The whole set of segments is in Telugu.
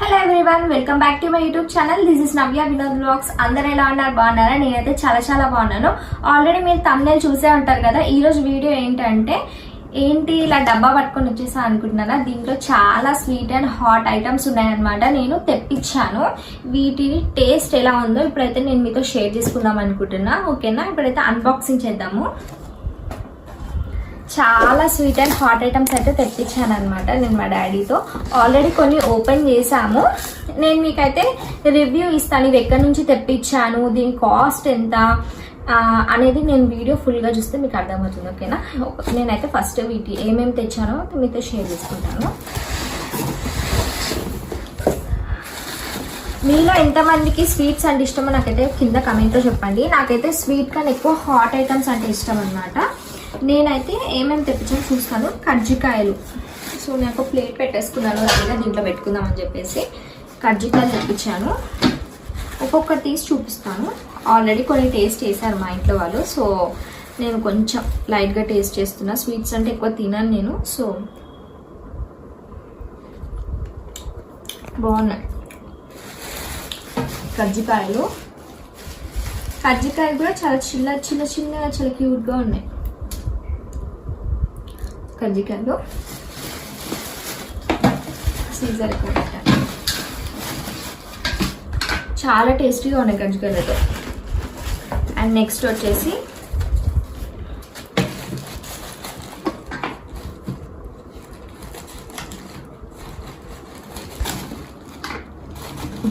Hello everyone, welcome back to my YouTube channel. This is Navya Vinod vlogs. అందరూ ఎలా ఉన్నారు? బాగున్నారా? నేనైతే చాలా బాగున్నాను. ఆల్రెడీ మీరు థంబ్నెయిల్ చూసే ఉంటారు కదా. ఈ రోజు వీడియో ఏంటంటే ఇలా డబ్బా పట్టుకొని వచ్చేసా అనుకుంటున్నారా? దీంట్లో చాలా స్వీట్ అండ్ హాట్ ఐటమ్స్ ఉన్నాయన్నమాట. నేను తెప్పించాను. వీటి టేస్ట్ ఎలా ఉందో ఇప్పుడైతే నేను మీతో షేర్ చేసుకుందాం అనుకుంటున్నా. ఓకేనా? ఇప్పుడైతే అన్బాక్సింగ్ చేద్దాము. చాలా స్వీట్ అండ్ హాట్ ఐటమ్స్ అయితే తెప్పించాను అనమాట నేను మా డాడీతో. ఆల్రెడీ కొన్ని ఓపెన్ చేసాము. నేను మీకైతే రివ్యూ ఇస్తాను, ఇవి ఎక్కడి నుంచి తెప్పించాను, దీని కాస్ట్ ఎంత అనేది నేను వీడియో ఫుల్గా చూస్తే మీకు అర్థమవుతుంది. ఓకేనా? నేనైతే ఫస్ట్ వీటి ఏమేమి తెచ్చానో మీతో షేర్ చేసుకుంటాను. మీలో ఎంతమందికి స్వీట్స్ అంటే ఇష్టమో నాకైతే కింద కమెంట్లో చెప్పండి. నాకైతే స్వీట్ కన్నా ఎక్కువ హాట్ ఐటమ్స్ అంటే ఇష్టం అనమాట. నేనైతే ఏమేమి తెప్పించాను చూస్తాను. కజ్జికాయలు, సో నేను ఒక ప్లేట్ పెట్టేసుకున్నాను రెడీగా, దీంట్లో పెట్టుకుందామని చెప్పేసి కజ్జికాయలు తెప్పించాను. ఒక్కొక్కటి తీసి చూపిస్తాను. ఆల్రెడీ కొన్ని టేస్ట్ చేశారు మా ఇంట్లో వాళ్ళు, సో నేను కొంచెం లైట్గా టేస్ట్ చేస్తున్నా. స్వీట్స్ అంటే ఎక్కువ తినాను నేను, సో బాగున్నాయి కజ్జికాయలు. కజ్జికాయలు కూడా చాలా చిన్న చాలా క్యూట్గా ఉన్నాయి కజ్జికాయలు. సీజర్ ఎక్కువ పెట్టాను. చాలా టేస్టీగా ఉన్నాయి కజ్జికాయలతో. అండ్ నెక్స్ట్ వచ్చేసి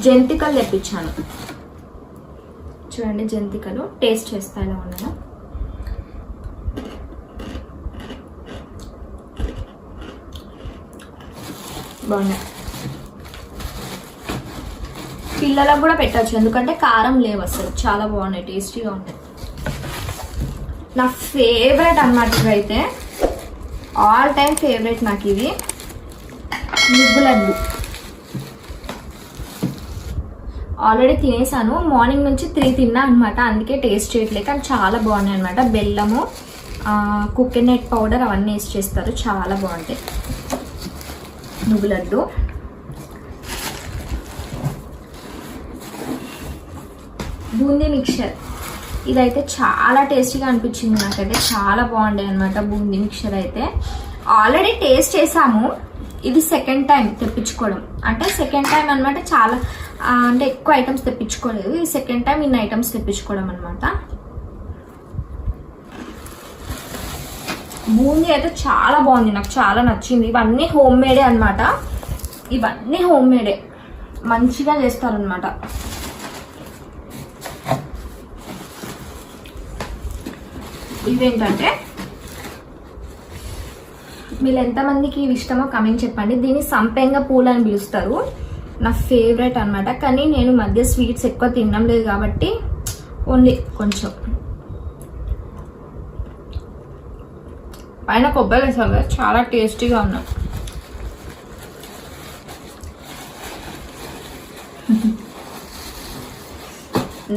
జంతికలు తెప్పించాను. చూడండి జంతికలు టేస్ట్ చేస్తా ఎలా ఉన్నాయో. బాగున్నాయి. పిల్లలకు కూడా పెట్టచ్చు, ఎందుకంటే కారం లేవు అసలు. చాలా బాగున్నాయి, టేస్టీగా ఉంటాయి. నా ఫేవరెట్ అన్నమాట ఇవైతే, ఆల్ టైమ్ ఫేవరెట్ నాకు ఇవి. నువ్వు లడ్డు ఆల్రెడీ తినేసాను. మార్నింగ్ నుంచి 3 తిన్నా అనమాట, అందుకే టేస్ట్ చేయట్లేదు. కానీ చాలా బాగున్నాయి అనమాట. బెల్లము, కోకోనట్ పౌడర్ అవన్నీ వేసి చేస్తారు, చాలా బాగుంటాయి. నువ్వు లడ్డు, బూందీ మిక్చర్. ఇదైతే చాలా టేస్టీగా అనిపించింది నాకైతే, చాలా బాగుండే అనమాట బూందీ మిక్చర్ అయితే. ఆల్రెడీ టేస్ట్ చేసాము, ఇది సెకండ్ టైం తెప్పించుకోవడం. అంటే సెకండ్ టైం అనమాట. చాలా అంటే ఎక్కువ ఐటమ్స్ తెప్పించుకోలేదు, ఈ సెకండ్ టైం ఇన్ని ఐటమ్స్ తెప్పించుకోవడం అనమాట. బూందీ అయితే చాలా బాగుంది, నాకు చాలా నచ్చింది. ఇవన్నీ హోమ్ మేడే అనమాట. ఇవన్నీ హోమ్ మేడే, మంచిగా చేస్తారనమాట. ఇవేంటంటే మీరు ఎంతమందికి ఇవి ఇష్టమో కమెంట్ చెప్పండి. దీన్ని సంపెంగ పూలు అని పిలుస్తారు. నా ఫేవరెట్ అనమాట. కానీ నేను మధ్య స్వీట్స్ ఎక్కువ తినడం లేదు కాబట్టి ఓన్లీ కొంచెం. పైన కొబ్బరి వేసారు, చాలా టేస్టీగా ఉన్నాయి.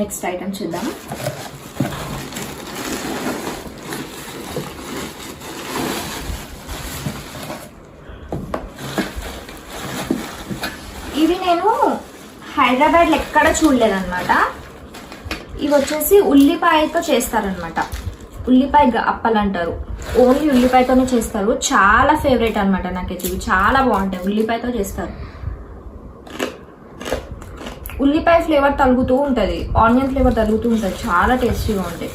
నెక్స్ట్ ఐటమ్ చూద్దాం. ఇవి నేను హైదరాబాద్లో ఎక్కడ చూడలేదన్నమాట. ఇవి వచ్చేసి ఉల్లిపాయతో చేస్తారనమాట. ఉల్లిపాయ అప్పలు అంటారు, ఓన్లీ ఉల్లిపాయతోనే చేస్తారు. చాలా ఫేవరెట్ అనమాట నాకైతే. ఇవి చాలా బాగుంటాయి, ఉల్లిపాయతో చేస్తారు. ఉల్లిపాయ ఫ్లేవర్ తగులుతూ ఉంటుంది, ఆనియన్ ఫ్లేవర్ తగులుతూ ఉంటుంది, చాలా టేస్టీగా ఉంటాయి.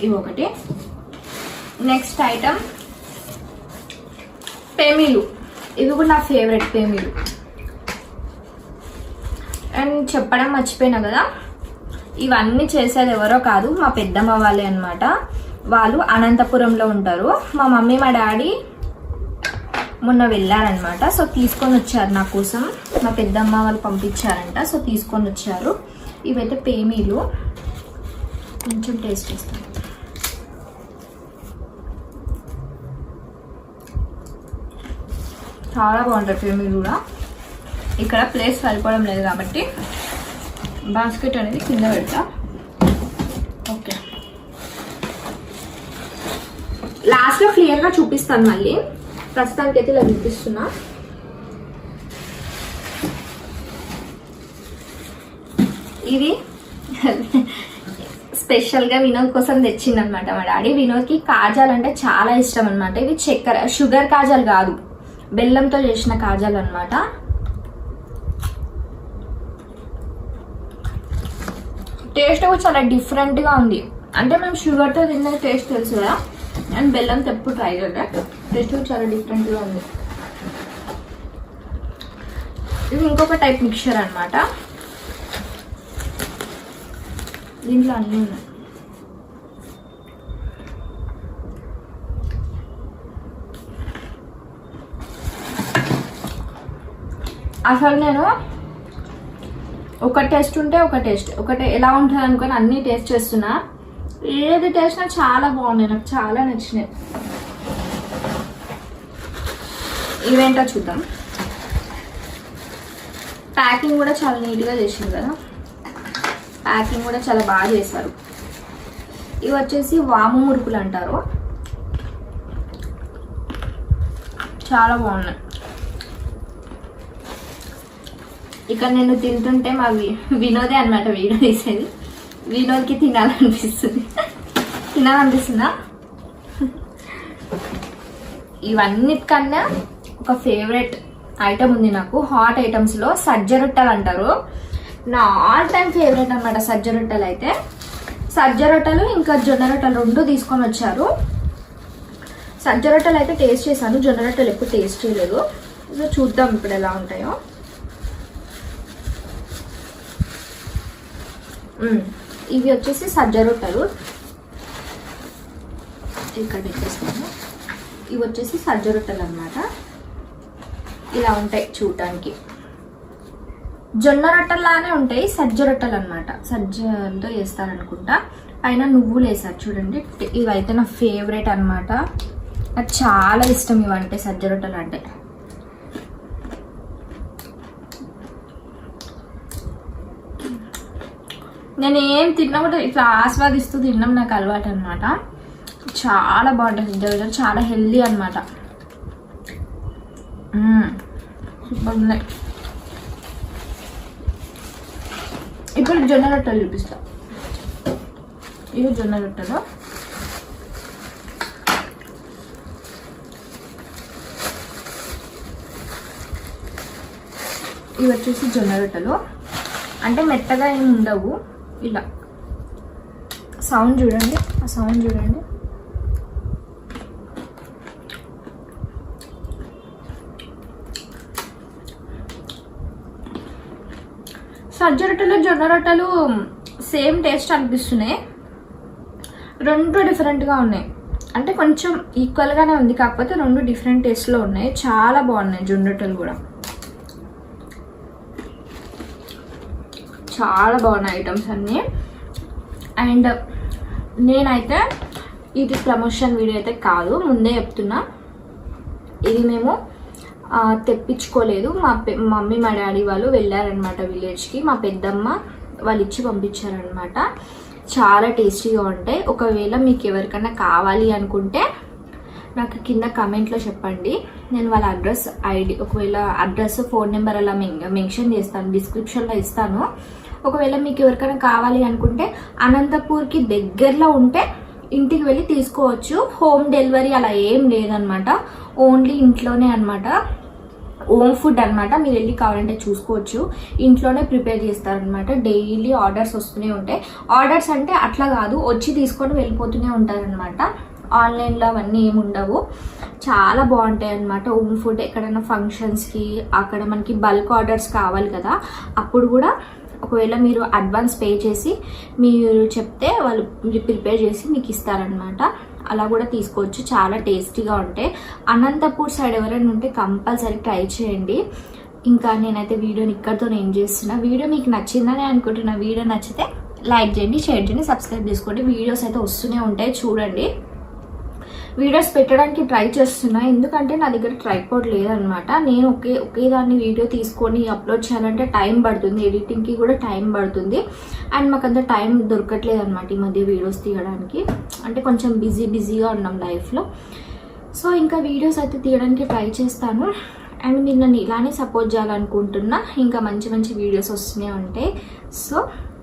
ఇవి ఒకటి. నెక్స్ట్ ఐటమ్ పేమీలు. ఇవి కూడా నా ఫేవరెట్ పేమీలు. అండ్ చెప్పడం మర్చిపోయినా కదా, ఇవన్నీ చేసేది ఎవరో కాదు, మా పెద్దమ్మ వాళ్ళే అనమాట. వాళ్ళు అనంతపురంలో ఉంటారు. మా మమ్మీ మా డాడీ మొన్న వెళ్ళారనమాట, సో తీసుకొని వచ్చారు నా కోసం. మా పెద్దమ్మ వాళ్ళు పంపించారంట, సో తీసుకొని వచ్చారు. ఇవైతే పేమీలు, కొంచెం టేస్ట్ చేస్తాను. చాలా బాగుంటాయి పేమీలు కూడా. ఇక్కడ ప్లేస్ సరిపోవడం లేదు కాబట్టి బాస్కెట్ అనేది కింద పెడతా. ఓకే, లాస్ట్లో క్లియర్గా చూపిస్తాను మళ్ళీ. ప్రస్తుతానికి అయితే ఇలా చూపిస్తున్నా. ఇది స్పెషల్గా వినోద్ కోసం తెచ్చిందనమాట మా డాడీ. వినోద్కి కాజాలు అంటే చాలా ఇష్టం అనమాట. ఇవి చక్కెర షుగర్ కాజాలు కాదు, బెల్లంతో చేసిన కాజాలు అనమాట. టేస్ట్ కూడా చాలా డిఫరెంట్గా ఉంది. అంటే మేము షుగర్తో తిన్న టేస్ట్ తెలుసు కదా, అండ్ బెల్లంతో ఎప్పుడు ట్రై చేయలేదు. టేస్ట్ కూడా చాలా డిఫరెంట్గా ఉంది. ఇది ఇంకొక టైప్ మిక్చర్ అనమాట. దీంట్లో అన్నీ ఉన్నాయి. అసలు నేను ఒక టేస్ట్ ఉంటే ఒక టేస్ట్ ఒకటి ఎలా ఉంటుంది అనుకొని అన్నీ టేస్ట్ చేస్తున్నా. ఏది టేస్ట్ నాకు చాలా బాగున్నాయి, నాకు చాలా నచ్చినాయి. ఇవేంటో చూద్దాం. ప్యాకింగ్ కూడా చాలా నీట్గా చేసింది కదా, ప్యాకింగ్ కూడా చాలా బాగా చేశారు. ఇవి వచ్చేసి వాము మురుకులు అంటారు, చాలా బాగున్నాయి. ఇక్కడ నేను తింటుంటే మా వినోదే అనమాట వీడియో తీసేది. వినోద్కి తినాలనిపిస్తుందా? ఇవన్నిటికన్నా ఒక ఫేవరెట్ ఐటమ్ ఉంది నాకు. హాట్ ఐటమ్స్లో సజ్జ రొట్టెలు అంటారు. నా ఆల్ టైమ్ ఫేవరెట్ అనమాట సజ్జ రొట్టెలు. అయితే సజ్జ రొట్టెలు ఇంకా జొన్న రొట్టెలు రెండు తీసుకొని వచ్చారు. సజ్జ రొట్టెలు అయితే టేస్ట్ చేశాను, జొన్న రొట్టెలు ఎప్పుడు టేస్ట్ చేయలేదు. సో చూద్దాం ఇప్పుడు ఎలా ఉంటాయో. ఇవి వచ్చేసి సజ్జ రొట్టెలు, ఇక్కడ పెట్టేస్తాను. ఇవి వచ్చేసి సజ్జ రొట్టెలు అనమాట. ఇలా ఉంటాయి చూడటానికి, జొన్న రొట్టెల్లానే ఉంటాయి. సజ్జ రొట్టెలు అనమాట, సజ్జలతో చేస్తారనుకుంటా. పైన నువ్వులు వేసారు చూడండి. ఇవైతే నా ఫేవరెట్ అనమాట, నాకు చాలా ఇష్టం ఇవంటే, సజ్జ రొట్టెలు అంటే. నేను ఏం తిన్నా కూడా ఇట్లా ఆస్వాదిస్తూ తినడం నాకు అలవాటు అనమాట. చాలా బాగుంటుంది సజ్జ రొట్టెలు, చాలా హెల్దీ అనమాట. సూపర్ ఉన్నాయి. ఇప్పుడు జొన్న రొట్టెలు చూపిస్తా. ఇవి జొన్న రొట్టెలు. ఇవి వచ్చేసి జొన్న రొట్టెలు. అంటే మెత్తగా ఏమి ఉండవు. ఇలా సౌండ్ చూడండి, ఆ సౌండ్ చూడండి. సజ్జ రొట్టెలు జొన్న రొట్టెలు సేమ్ టేస్ట్ అనిపిస్తున్నాయి, రెండు డిఫరెంట్గా ఉన్నాయి. అంటే కొంచెం ఈక్వల్గానే ఉంది, కాకపోతే రెండు డిఫరెంట్ టేస్ట్లో ఉన్నాయి. చాలా బాగున్నాయి జొన్న రొట్టెలు కూడా, చాలా బాగున్నాయి ఐటమ్స్ అన్నీ. అండ్ నేనైతే ఇది ప్రమోషన్ వీడియో అయితే కాదు, ముందే చెప్తున్నా. ఇది మేము తెప్పించుకోలేదు. మా మమ్మీ మా డాడీ వాళ్ళు వెళ్ళారనమాట విలేజ్కి. మా పెద్దమ్మ వాళ్ళు ఇచ్చి పంపించారనమాట. చాలా టేస్టీగా ఉంటాయి. ఒకవేళ మీకు ఎవరికైనా కావాలి అనుకుంటే నాకు కింద కామెంట్లో చెప్పండి, నేను వాళ్ళ అడ్రస్ ఐడి, ఒకవేళ అడ్రస్ ఫోన్ నెంబర్ అలా మెన్షన్ చేస్తాను, డిస్క్రిప్షన్లో ఇస్తాను. ఒకవేళ మీకు ఎవరికైనా కావాలి అనుకుంటే అనంతపూర్కి దగ్గరలో ఉంటే ఇంటికి వెళ్ళి తీసుకోవచ్చు. హోమ్ డెలివరీ అలా ఏం లేదనమాట, ఓన్లీ ఇంట్లోనే అనమాట, హోమ్ ఫుడ్ అనమాట. మీరు వెళ్ళి కావాలంటే చూసుకోవచ్చు, ఇంట్లోనే ప్రిపేర్ చేస్తారనమాట. డైలీ ఆర్డర్స్ వస్తూనే ఉంటాయి. ఆర్డర్స్ అంటే అట్లా కాదు, వచ్చి తీసుకొని వెళ్ళిపోతూనే ఉంటారనమాట. ఆన్లైన్లో అవన్నీ ఏమి ఉండవు. చాలా బాగుంటాయి అన్నమాట హోమ్ ఫుడ్. ఎక్కడైనా ఫంక్షన్స్కి అక్కడ మనకి బల్క్ ఆర్డర్స్ కావాలి కదా, అప్పుడు కూడా ఒకవేళ మీరు అడ్వాన్స్ పే చేసి మీరు చెప్తే వాళ్ళు ప్రిపేర్ చేసి మీకు ఇస్తారనమాట. అలా కూడా తీసుకోవచ్చు, చాలా టేస్టీగా ఉంటాయి. అనంతపూర్ సైడ్ ఎవరైనా ఉంటే కంపల్సరీ ట్రై చేయండి. ఇంకా నేనైతే వీడియోని ఇక్కడితో ఏం చేస్తున్నా. వీడియో మీకు నచ్చిందని అనుకుంటున్నా. వీడియో నచ్చితే లైక్ చేయండి, షేర్ చేయండి, సబ్స్క్రైబ్ చేసుకోండి. వీడియోస్ అయితే వస్తూనే ఉంటాయి, చూడండి. వీడియోస్ పెట్టడానికి ట్రై చేస్తున్నా, ఎందుకంటే నా దగ్గర ట్రైపాడ్ లేదనమాట. నేను ఒకే దాన్ని వీడియో తీసుకొని అప్లోడ్ చేయాలంటే టైం పడుతుంది, ఎడిటింగ్కి కూడా టైం పడుతుంది. అండ్ మాకు అంత టైం దొరకట్లేదు అనమాట ఈ మధ్య వీడియోస్ తీయడానికి. అంటే కొంచెం బిజీగా ఉన్నాం లైఫ్లో. సో ఇంకా వీడియోస్ అయితే తీయడానికి ట్రై చేస్తాను. అండ్ మీరు నన్ను ఇలానే సపోర్ట్ చేయాలనుకుంటున్నా. ఇంకా మంచి మంచి వీడియోస్ వస్తూనే ఉంటాయి. సో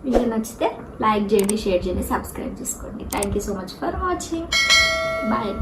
వీడియో నచ్చితే లైక్ చేయండి, షేర్ చేయండి, సబ్స్క్రైబ్ చేసుకోండి. Thank you so much for watching. Bye.